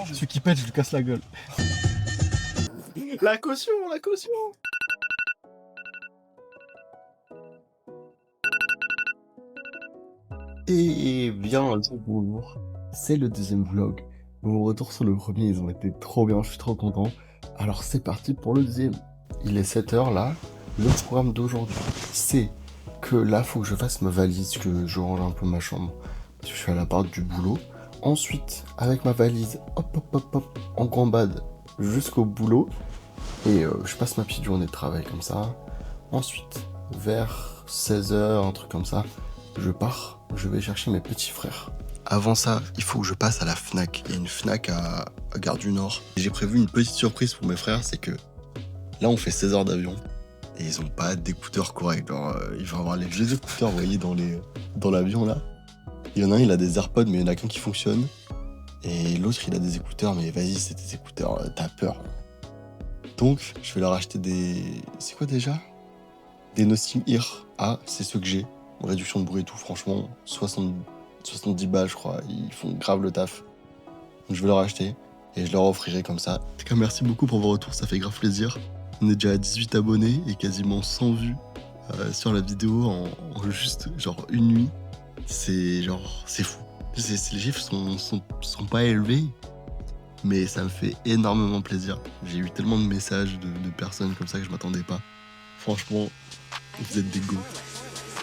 Celui qui pète, je lui casse la gueule. La caution, la caution. Et bien, bonjour, c'est le deuxième vlog. Mon retour sur le premier, ils ont été trop bien, je suis trop content. Alors c'est parti pour le deuxième. Il est 7h là. Le programme d'aujourd'hui, c'est que là, faut que je fasse ma valise, que je range un peu ma chambre. Parce que je suis à l'appart du boulot. Ensuite, avec ma valise, hop hop hop hop, en gambade jusqu'au boulot. Et je passe ma petite journée de travail comme ça. Ensuite, vers 16h, un truc comme ça, je pars. Je vais chercher mes petits frères. Avant ça, il faut que je passe à la Fnac. Il y a une Fnac à Gare du Nord. J'ai prévu une petite surprise pour mes frères, c'est que là, on fait 16 heures d'avion et ils ont pas d'écouteurs corrects. Genre, ils vont avoir les vieux écouteurs, vous voyez, dans l'avion là. Il y en a un, il a des AirPods, mais il y en a qu'un qui fonctionne. Et l'autre, il a des écouteurs, mais vas-y, c'est des écouteurs, t'as peur. Donc, je vais leur acheter des... C'est quoi déjà? Des Nothing Ear. Ah, c'est ceux que j'ai. Réduction de bruit et tout, franchement, 70 balles, je crois. Ils font grave le taf. Donc, je vais leur acheter et je leur offrirai comme ça. En tout cas, merci beaucoup pour vos retours, ça fait grave plaisir. On est déjà à 18 abonnés et quasiment 100 vues sur la vidéo en juste genre une nuit. C'est fou. Les chiffres sont pas élevés, mais ça me fait énormément plaisir. J'ai eu tellement de messages de personnes comme ça que je m'attendais pas. Franchement, vous êtes des go.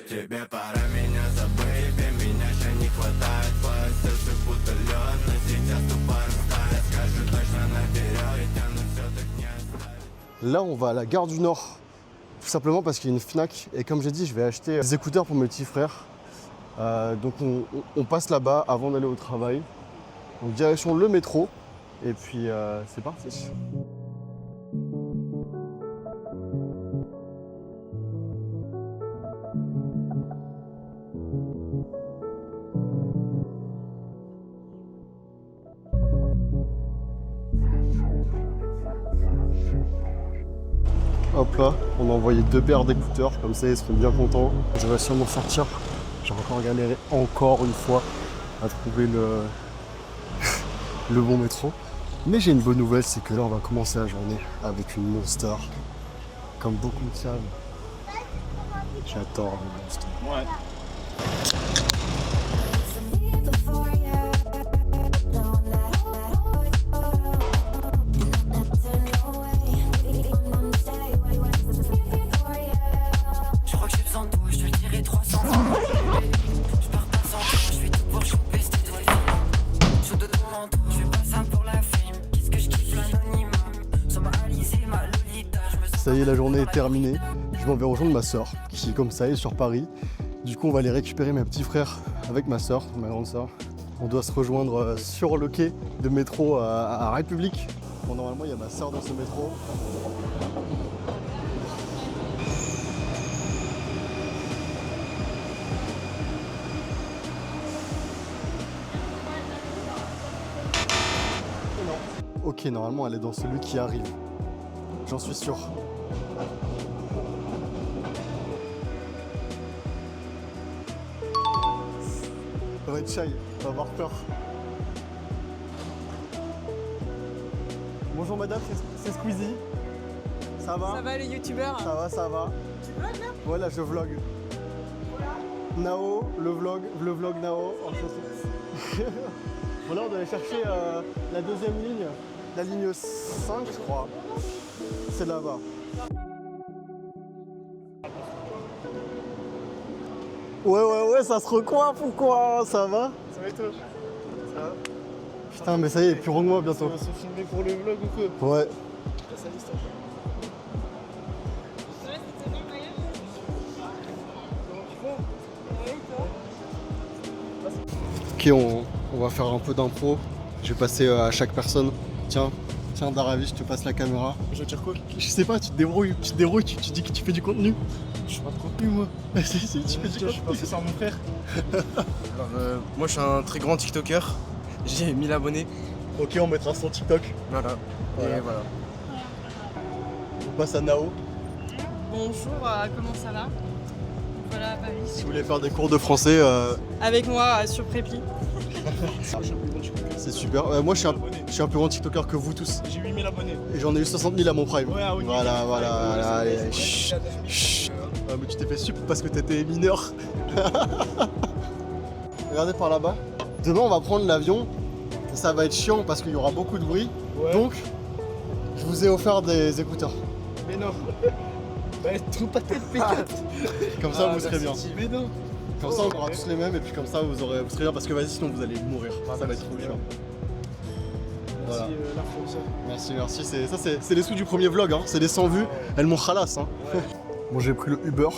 Тебе пора меня забыть, и меня еще не хватает. Твои сердце будто лед, но сейчас тупая стая. Скажу точно наперед, и тяну все так не оставить. Là, on va à la Gare du Nord. Tout simplement parce qu'il y a une Fnac. Et comme j'ai dit, je vais acheter des écouteurs pour mes petits frères. Donc on passe là-bas avant d'aller au travail. Donc direction le métro. Et puis c'est parti. Hop là, on a envoyé 2 paires d'écouteurs, comme ça ils seront bien contents. Je vais sûrement sortir. J'ai encore galéré encore une fois à trouver le bon métro. Mais j'ai une bonne nouvelle, c'est que là on va commencer la journée avec une Monster. Comme beaucoup de savent. J'adore les Monster. Ouais. Ça y est, la journée est terminée. Je m'en vais rejoindre ma soeur, qui comme ça est sur Paris. Du coup, on va aller récupérer mes petits frères avec ma soeur, ma grande soeur. On doit se rejoindre sur le quai de métro à République. Bon, normalement, il y a ma soeur dans ce métro. Ok, normalement, elle est dans celui qui arrive. J'en suis sûr. Ça va être shy, on va avoir peur. Bonjour madame, c'est Squeezie. Ça va? Ça va le youtubeur? Ça va, ça va. Tu vlogs là? Voilà, je vlog. Nao, le vlog Nao. Voilà, on doit aller chercher la deuxième ligne, la ligne 5 je crois. C'est là-bas. Ouais, ça se recoiffe ou quoi? Ça va? Ça va et toi? Ça va? Putain, mais ça y est, plus que moi bientôt. On va se filmer pour le vlog ou quoi? Ouais. Ok, on va faire un peu d'impro. Je vais passer à chaque personne. Tiens, Daravi, je te passe la caméra. Je vais dire quoi? Je sais pas, tu te débrouilles, tu dis que tu fais du contenu. Je fais pas de contenu moi. Si, tu fais du Je suis contenu. passé sur mon frère. Alors, moi je suis un très grand TikToker. J'ai 1000 abonnés. Ok, on mettra son TikTok. Voilà. Voilà. Et voilà. On passe à Nao. Bonjour, comment ça va? Voilà, Paris. Si vous voulez faire des cours de français, Avec moi sur Prépi. c'est super. Moi, je suis un Je suis un plus grand TikToker que vous tous. J'ai 8000 abonnés. Et j'en ai eu 60 000 à mon prime. Ouais, oui. Voilà, allez, chut, chut. Ah, mais tu t'es fait sup parce que t'étais mineur. Regardez par là-bas. Demain, on va prendre l'avion. Ça va être chiant parce qu'il y aura beaucoup de bruit. Ouais. Donc, je vous ai offert des écouteurs. Mais non. Bah, trouve pas tête P4. Comme ça, vous serez bien. Mais non. Comme ça, on aura tous les mêmes et puis comme ça, vous serez bien parce que vas-y, sinon vous allez mourir. Ça va être trop chiant. Voilà. Merci la France. Merci. C'est les sous du premier vlog. Hein. C'est des 100 vues. Elles m'ont khalass. Hein. Bon, j'ai pris le Uber.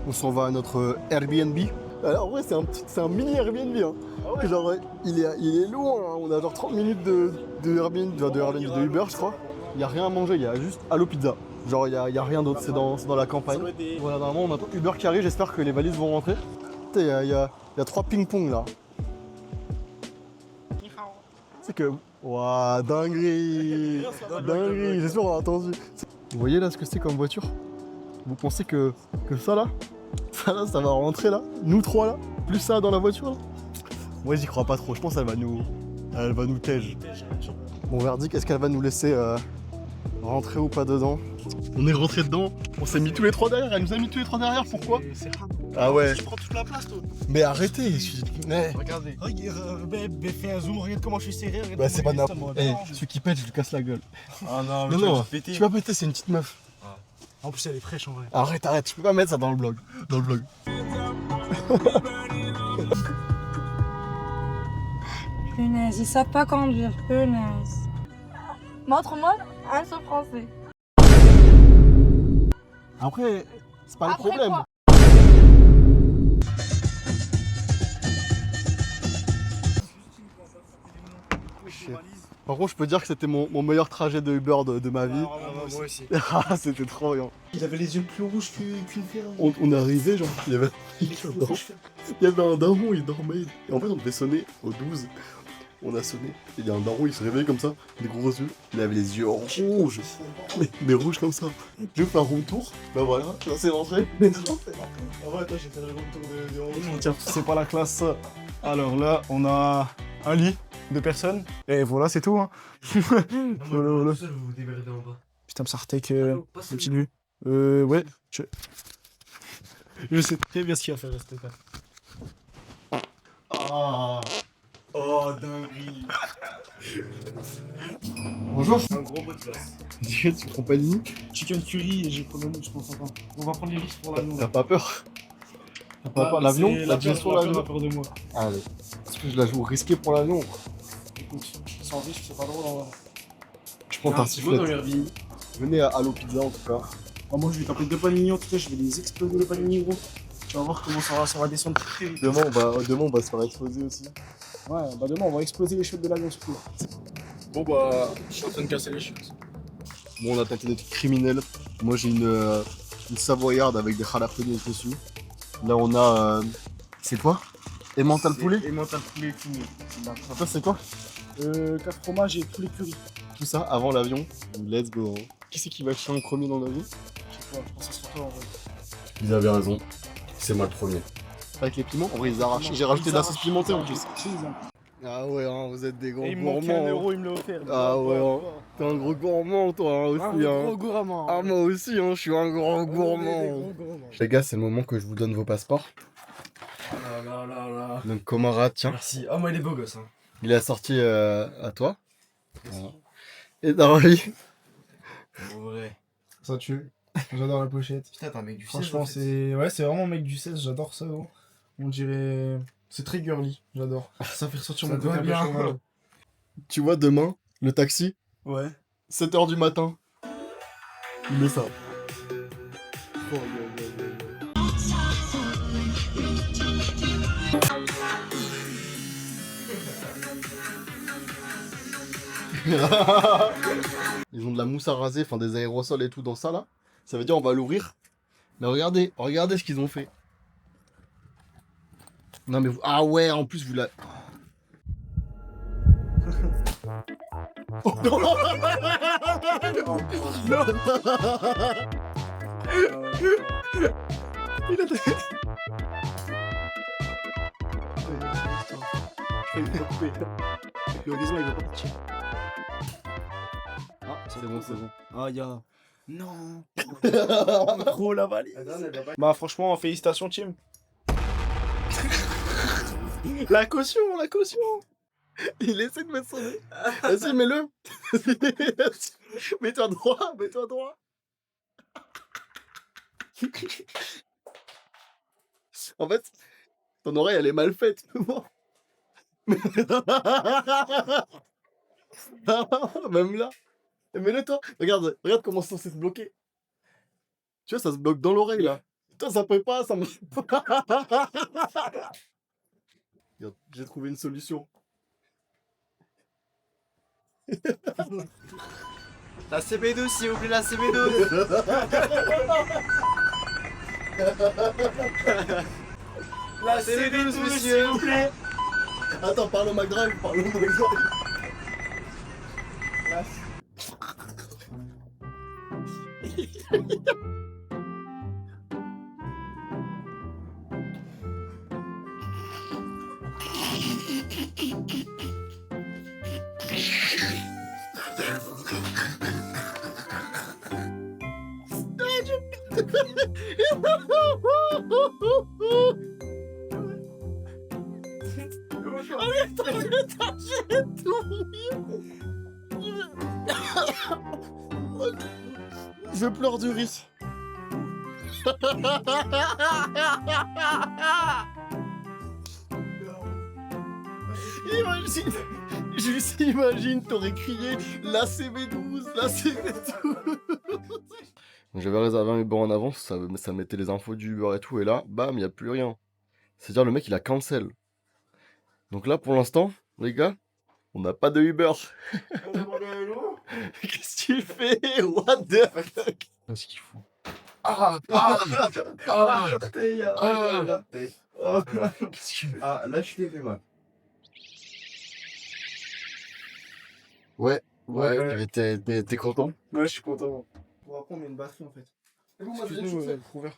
On s'en va à notre Airbnb. Alors, en vrai, c'est un mini Airbnb. Hein. Ah ouais. Genre, il est loin. Hein. On a genre 30 minutes de Airbnb, de Uber, je crois. Il n'y a rien à manger. Il y a juste Allo Pizza. Genre, il y a rien d'autre. C'est dans la campagne. Voilà, normalement, on attend Uber qui arrive. J'espère que les valises vont rentrer. Il y a 3 ping-pong là. C'est que. Waouh, dinguerie! Dinguerie, j'espère qu'on a entendu. Vous voyez là ce que c'est comme voiture? Vous pensez que ça là, ça va rentrer là? Nous trois là? Plus ça dans la voiture là? Moi j'y crois pas trop, je pense qu'elle va nous tège. Bon verdict, est-ce qu'elle va nous laisser rentrer ou pas dedans? On est rentré dedans, on s'est mis tous les trois derrière, elle nous a mis tous les trois derrière, pourquoi? C'est rare. Ah ouais. Tu prends toute la place, toi. Mais arrêtez, mais... Regardez. Regarde, fais un zoom, regarde comment je suis serré. Regarde Bah c'est pas comment n'importe. je suis Celui qui pète, je lui casse la gueule. Ah non, Non, tu vas péter, c'est une petite meuf. En plus, elle est fraîche en vrai. Arrête, je peux pas mettre ça dans le vlog. Punaise, ils savent pas conduire, punaise. Montre-moi un seul français. Après, c'est pas le Après problème. quoi? Par contre, je peux dire que c'était mon meilleur trajet de Uber de ma vie. Moi aussi. Ah, c'était trop bien. Il avait les yeux plus rouges qu'une fille. On est arrivé, genre, il y avait un daron, il dormait. Et en fait, on devait sonner au 12. On a sonné. Et il y a un daron, il se réveille comme ça, des gros yeux. Il avait les yeux rouges. Mais rouges comme ça. Je fais un room tour. Bah voilà, là c'est rentré. Ah ouais, toi, j'ai fait le tour de Tiens, c'est pas la classe. Alors là, on a un lit, 2 personnes. Et voilà, c'est tout. Hein. Voilà. Putain, Psartek, une petite vue. Ouais. Je sais très bien ce qu'il va faire, rester là. Ah. Oh, dinguerie. Bonjour. Un gros bout de place. Tu prends pas de nuit? Chicken curry et j'ai pris le mot, je pense. Attends. On va prendre les risques pour l'avion. T'as pas peur? T'as pas peur? L'avion? La digestion l'avion l'avion? a peur de moi. Allez. Est-ce que je la joue risquée pour l'avion? Écoute, sans risque, c'est pas drôle en vrai. Je prends ta sifflette. L'Airbnb. Venez à Allo Pizza en tout cas. Ah, moi, je vais taper 2 panini, en tout cas, je vais les exploser les panini, gros. Tu vas voir comment ça va descendre très vite. Demain on va se faire exploser aussi. Ouais, bah demain, on va exploser les chutes de l'avion, surtout. Bon, bah, je suis en train de casser les chutes. Bon, on a tenté d'être criminel. Moi j'ai une savoyarde avec des jalapenos dessus. Là on a... c'est quoi? Emmental poulet? Et mental poulet fini. Ça c'est quoi? 4 fromages et poulet curry. Tout ça avant l'avion. Let's go. Qui c'est qui va chier en premier dans l'avion? Je sais pas, je pense que ça sera toi en vrai. Ils avaient raison. C'est moi le premier. Avec les piments? En vrai ils arrachent. J'ai rajouté de la sauce pimentée en plus. Ah ouais, hein, vous êtes des gros Et il me manquait gourmands. 1 euro, il me l'a offert. Ah ouais, hein. T'es un gros gourmand toi hein, aussi. Un hein. gros gourmand. Ah moi aussi, hein, je suis un grand gourmand. Les gars, c'est le moment que je vous donne vos passeports. Là. Donc Comara, tiens, Merci. Ah, moi, il est beau gosse. Hein. il est assorti à toi. Voilà. Et Darly. En vrai. Ça tue. J'adore la pochette. Putain, t'es un mec du 16. Franchement, c'est vraiment mec du 16, j'adore ça, gros. On dirait. C'est très girly, j'adore. Ça fait ressortir Ça mon côté doit un peu bien. cheval. Tu vois, demain, le taxi, Ouais. 7h du matin. Il met ça. Ils ont de la mousse à raser, enfin des aérosols et tout dans ça là. Ça veut dire on va l'ouvrir. Mais regardez ce qu'ils ont fait. Non mais vous... Ah ouais, en plus vous la... Oh non. Non. Il a des... Je vais le couper. Heureusement il va pas partir. C'est bon, c'est bon. Ah, y'a. Non. Trop la valise. Bah, franchement, félicitations, team. La caution, la caution. Il essaie de mettre son nez. Vas-y, mets-le. Mets-toi droit, mets-toi droit. En fait, ton oreille, elle est mal faite. Même là. Mets-le toi. Regarde, regarde comment ça s'est bloqué. Tu vois, ça se bloque dans l'oreille là. Toi, ça peut pas, ça me. Regarde, j'ai trouvé une solution. La CB12, s'il vous plaît, la CB12. La CB12, monsieur, s'il vous plaît. Attends, parle au McDrive, parle au McDrive. Je pleure du riz. Imagine, juste imagine, t'aurais crié la CB12, la CB12. J'avais réservé un Uber en avance, ça mettait les infos du Uber et tout, et là, bam, il n'y a plus rien. C'est-à-dire le mec il a cancel. Donc là pour l'instant, les gars, on n'a pas de Uber. Qu'est-ce qu'il fait? What the fuck? Qu'est-ce qu'il fout? Ah, là je t'ai fait mal. Ouais, t'es content? Ouais, je suis content. Bon, après, on met une batterie en fait. Excuse-nous, le prouveur.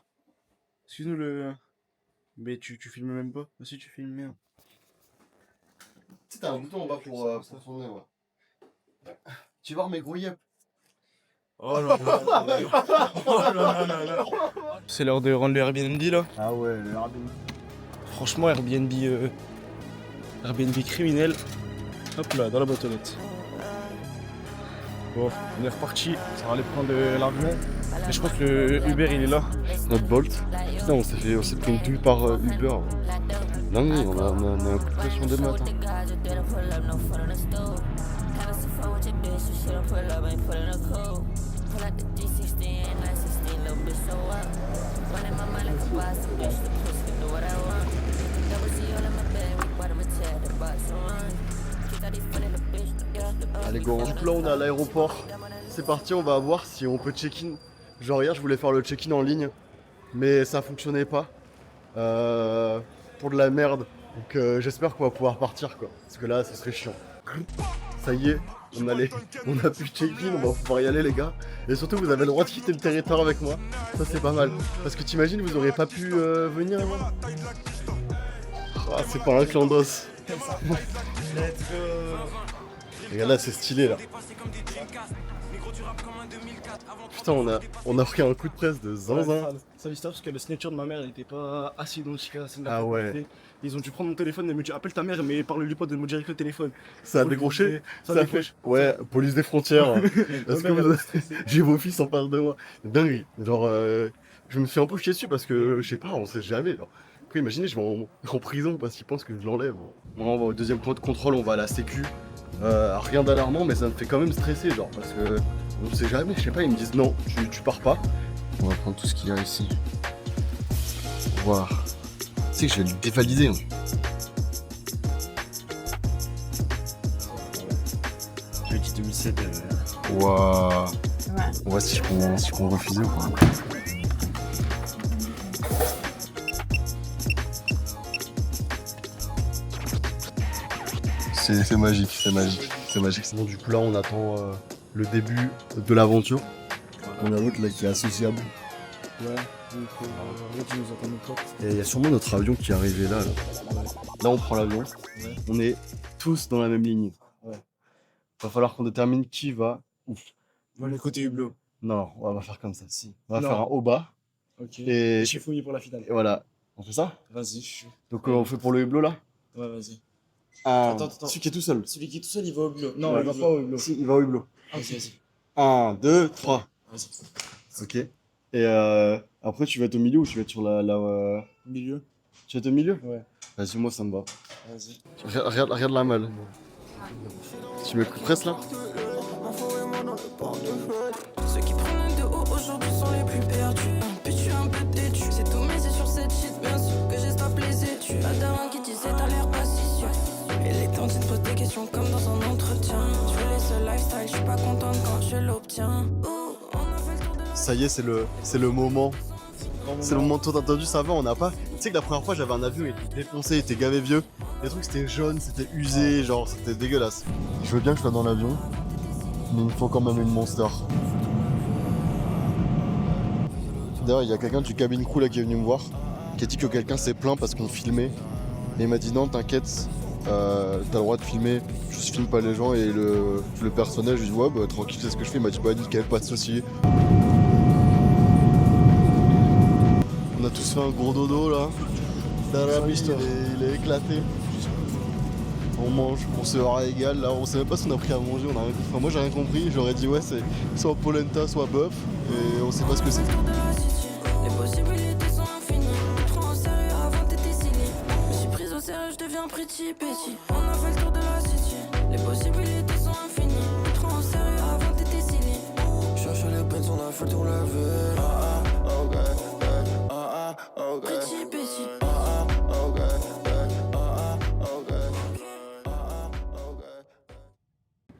Excuse-nous le. Mais tu filmes même pas. Si tu filmes, merde. Tu sais, t'as un bouton en bas pour tourner, ouais. Tu vas voir mes gros yep. Oh là là. C'est l'heure de rendre le Airbnb là. Ah ouais, le Airbnb. Franchement, Airbnb criminel. Hop là, dans la boîte aux lettres. Bon, on est reparti. Ça va aller prendre l'avion. Et je crois que le Uber il est là. Notre Bolt. Putain, on s'est pris une tuile par Uber. Non, mais on a un coup de pression des maths. Allez go, du coup là on est à l'aéroport. C'est parti, on va voir si on peut check-in. Genre hier je voulais faire le check-in en ligne, mais ça fonctionnait pas. Pour de la merde. Donc j'espère qu'on va pouvoir partir quoi. Parce que là ça serait chiant. Ça y est, on a pu check-in, on va pouvoir y aller les gars. Et surtout vous avez le droit de quitter le territoire avec moi. Ça c'est pas mal. Parce que t'imagines vous auriez pas pu venir moi. Ah c'est pas un clandos. Regarde là c'est stylé là. Putain on a pris un coup de presse de zinzin. Ça l'histoire parce que le signature de ma mère n'était pas assez identique à celle de la Ah ouais. propriété. Ils ont dû prendre mon téléphone et me dire appelle ta mère mais parle-lui pas de me dire avec le téléphone. Ça a décroché. Ça a décroché. Ouais, police des frontières. Parce Ma mère, que j'ai vos fils en parle de moi. Dingue. Genre je me suis un peu chié dessus parce que je sais pas, on sait jamais. Genre. Après, imaginez, je vais en prison parce qu'ils pensent que je l'enlève. Bon, on va au deuxième point de contrôle, on va à la sécu. Rien d'alarmant, mais ça me fait quand même stresser, genre, parce que on sait jamais, je sais pas, ils me disent non, tu pars pas. On va prendre tout ce qu'il y a ici. Voir. Tu sais que je vais le dévaliser. Hein. J'ai dit 2007. Waouh. On voit si je peux refuser ou pas. C'est magique, c'est magique, c'est magique. Bon, du coup là on attend le début de l'aventure. On a l'autre là qui est associable. Ouais, donc tu nous entends notre porte. Et il y a sûrement notre avion qui est arrivé là. Là on prend l'avion. Ouais. On est tous dans la même ligne. Ouais. Va falloir qu'on détermine qui va où. Le côté hublot. Non, on va faire comme ça. Si. On va Non. faire un haut bas. Ok. Et Chiffonnier pour la finale. voilà. On fait ça? Vas-y, je suis. Donc on fait pour le hublot là? Ouais, vas-y. Attends. Attends. Celui qui est tout seul. Celui qui est tout seul, il va au hublot. Non, Ouais, il va pas au hublot. Si, il va au hublot. Vas-y. 1, 2, 3. Vas-y. Ok. Et après, tu vas être au milieu ou tu vas être sur la. Milieu. Tu vas être au milieu? Ouais. Vas-y, moi ça me va. Vas-y. Regarde la malle. Tu me presses là? Ceux qui prennent de haut aujourd'hui sont les plus perdus. Puis je suis un peu têtu. C'est tout misé sur cette shit, bien sûr que j'ai stoppé les études. La daronne qui disait t'as l'air pas si sûr. Et les temps, tu te poses des questions comme dans un entretien. Je veux laisser ce lifestyle, je suis pas contente quand je l'obtiens. Ouh, on a fait le tour de la... Ça y est, c'est le moment. C'est le moment tout entendu, ça va, on n'a pas. Tu sais que la première fois j'avais un avion, il était défoncé, il était gavé vieux. Les trucs c'était jaune, c'était usé, genre c'était dégueulasse. Je veux bien que je sois dans l'avion, mais il me faut quand même une Monster. D'ailleurs, il y a quelqu'un du cabine crew là qui est venu me voir, qui a dit que quelqu'un s'est plaint parce qu'on filmait. Et il m'a dit non, t'inquiète, t'as le droit de filmer, je filme pas les gens. Et le personnel, je lui dis ouais, bah tranquille, c'est ce que je fais. Il m'a dit bah nickel, pas de soucis. On a tous fait un gros dodo là. Darami, il est éclaté. On mange, on se régale là, on sait même pas si on a pris à manger, on a rien compris. Enfin, moi j'ai rien compris, j'aurais dit ouais c'est soit polenta, soit bœuf, et on sait pas ce que c'est. Les possibilités sont infinies. Trop en sérieux avant t'étais signé. Je me suis prise au sérieux, je deviens petit. On a fait le tour de la city. Les possibilités sont infinies. Trop en sérieux avant t'étais signé. Cherche les peines, on a fait le tour la ville. Petit.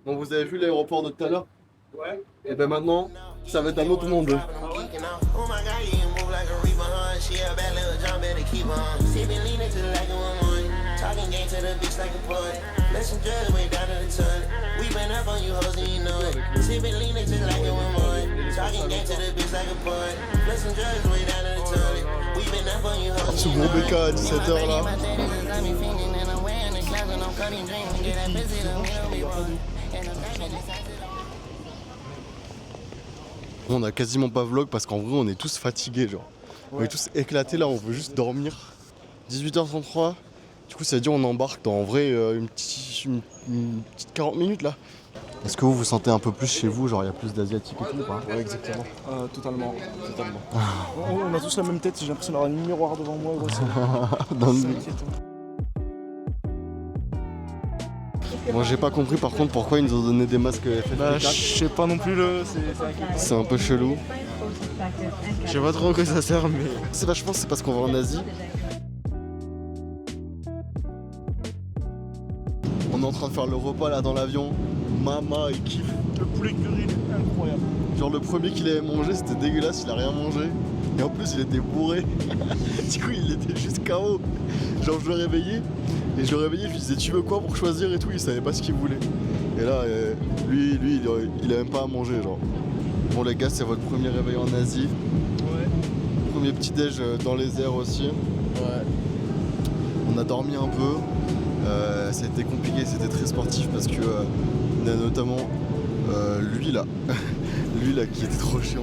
Bon, vous avez vu l'aéroport de tout à l'heure? Ouais. Et ben maintenant, ça va être un autre monde. Oh my god, you move like a reaper, huh? She a bad little jump, better keep on. Sipping lean into the like a woman. Talking game to the bitch like a poet. Let some drugs way down to the toilet. We been up on you hoes and you know it. Sipping lean into like a woman. Talking game to the bitch like a poet. Let some drugs way down to the toilet. We been up on you hoes. Ce gros BK à 17h là. On a quasiment pas vlog parce qu'en vrai on est tous fatigués genre. On est tous éclatés là, on veut juste dormir. 18h33, du coup ça veut dire on embarque dans en vrai une petite 40 minutes là. Est-ce que vous vous sentez un peu plus chez vous, genre il y a plus d'asiatiques et tout ou pas? Ouais, exactement. Totalement. On a tous la même tête, j'ai l'impression d'avoir un miroir devant moi. Gros, c'est inquiétant. Moi j'ai pas compris par contre pourquoi ils nous ont donné des masques FFP4. Bah, je sais pas non plus, c'est inquiétant. C'est un peu chelou. Je sais pas trop à quoi ça sert, mais. C'est vachement, c'est parce qu'on va en Asie. On est en train de faire le repas là dans l'avion. Mama il kiffe. Le poulet curry, il est incroyable. Genre le premier qu'il avait mangé c'était dégueulasse, il a rien mangé. Et en plus il était bourré. Du coup il était juste KO. Genre je le réveillais. Et je le réveillais, je lui disais tu veux quoi pour choisir et tout, il savait pas ce qu'il voulait. Et là lui il a même pas à manger genre. Bon les gars, c'est votre premier réveil en Asie. Ouais. Premier petit déj dans les airs aussi. Ouais. On a dormi un peu. C'était compliqué, c'était très sportif parce que on a notamment lui là qui était trop chiant.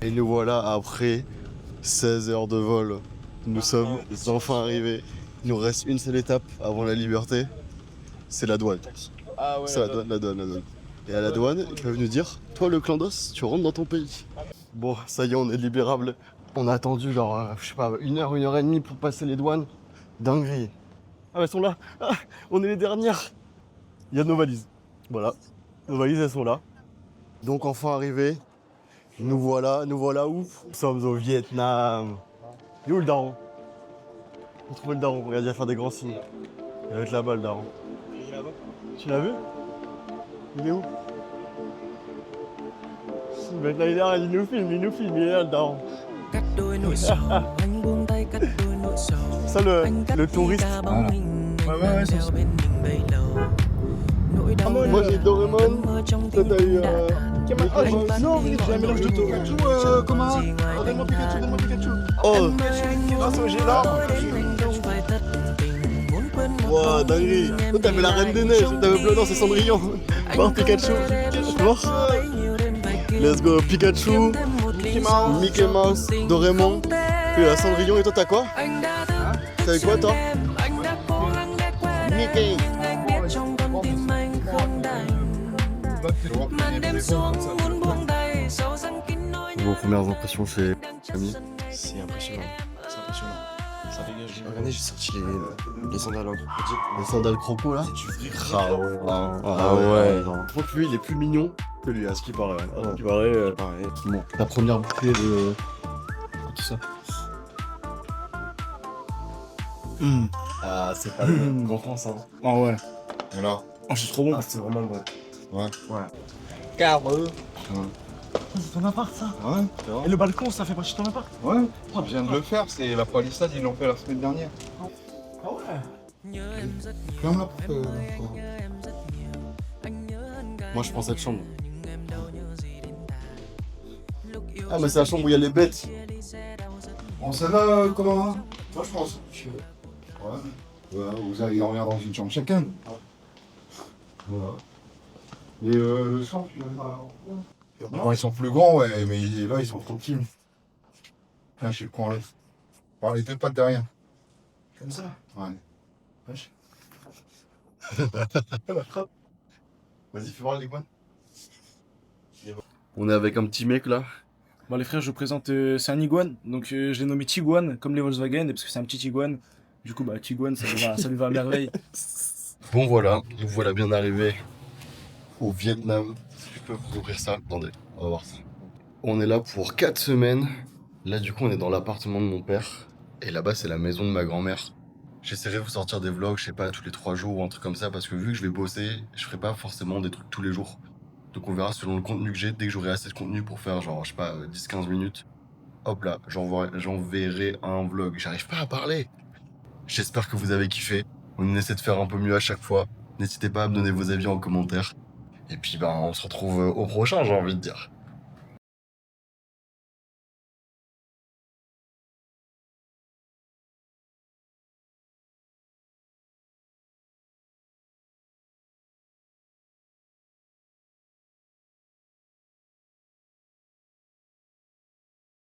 Et nous voilà après 16 heures de vol. Nous sommes enfin arrivés. Il nous reste une seule étape avant la liberté. C'est la douane. Ah ouais. C'est la douane. Et à la douane, ils peuvent nous dire, toi le clandos, tu rentres dans ton pays. Bon, ça y est, on est libérable. On a attendu genre, je sais pas, 1 heure, 1 heure et demie pour passer les douanes. Dinguerie. Ah, elles sont là. Ah, on est les dernières. Il y a nos valises. Voilà. Nos valises, elles sont là. Donc enfin arrivés. Nous voilà où? Nous sommes au Vietnam. Il est où le daron? On trouve le daron, regarde, il va faire des grands signes. Il va être là-bas le daron. Il est là-bas. Tu l'as vu? Il est où? Maintenant il est là, il nous filme, il est là le daron. Ça le touriste. Voilà. Ouais, c'est ça. Moi j'ai Doraemon, toi t'as eu Non, j'ai un mélange de Pikachu, comment? Donne-moi Pikachu. Oh, Grâce au G là. Wow, dinguerie. Toi, t'avais la Reine des Neiges. T'avais bleu, non, c'est Cendrillon. Voir Pikachu. Voir. Let's go. Pikachu, Mickey Mouse, Doraemon. Puis la Cendrillon. Et toi, t'as quoi? T'avais quoi, toi? Mickey. Vos premières impressions chez Camille? C'est impressionnant. C'est impressionnant. Ça dégage. Regardez, j'ai sorti les sandales en crocodile. Les sandales croco là? C'est du vrai. Ah ouais. Je crois que lui il est plus mignon que lui, à ce qui paraît. À ce qui paraît. Pareil. Bon, ta première bouffée de tout ça. Ah, c'est pas le grand France, hein. Ah ouais. Voilà. Oh, c'est trop bon. Ah, c'est vraiment le vrai. C'est ton appart ça. Ouais. Et le balcon, ça fait partie de ton appart? Ouais. Je viens de le faire, c'est la palissade, ils l'ont fait la semaine dernière. Ah ouais. Ferme la porte. Moi je prends cette chambre. Ah, mais c'est la chambre où il y a les bêtes. On ça va comment? Moi je pense. Ouais. Vous allez dormir dans une chambre chacun. Voilà. Et le champ, tu l'avais pas. Non, ils sont plus grands, ouais, mais là ils sont tranquilles. Tiens, je sais le coin là. Par les deux pattes derrière. Comme ça. Ouais. Wesh. Vas-y, fais voir l'iguane. On est avec un petit mec là. Bon les frères, je vous présente, c'est un iguane, donc je l'ai nommé Tiguan, comme les Volkswagen, parce que c'est un petit iguane. Du coup, bah Tiguan, ça lui va à merveille. Bon voilà, nous voilà bien arrivés au Vietnam. Si je peux vous ouvrir ça, attendez, on va voir ça. On est là pour 4 semaines. Là du coup on est dans l'appartement de mon père. Et là-bas c'est la maison de ma grand-mère. J'essaierai de vous sortir des vlogs, je sais pas, tous les 3 jours ou un truc comme ça. Parce que vu que je vais bosser, je ferai pas forcément des trucs tous les jours. Donc on verra selon le contenu que j'ai. Dès que j'aurai assez de contenu pour faire genre, je sais pas, 10-15 minutes. Hop là, j'enverrai un vlog. J'arrive pas à parler. J'espère que vous avez kiffé. On essaie de faire un peu mieux à chaque fois. N'hésitez pas à me donner vos avis en commentaire. Et puis, on se retrouve au prochain, j'ai envie de dire.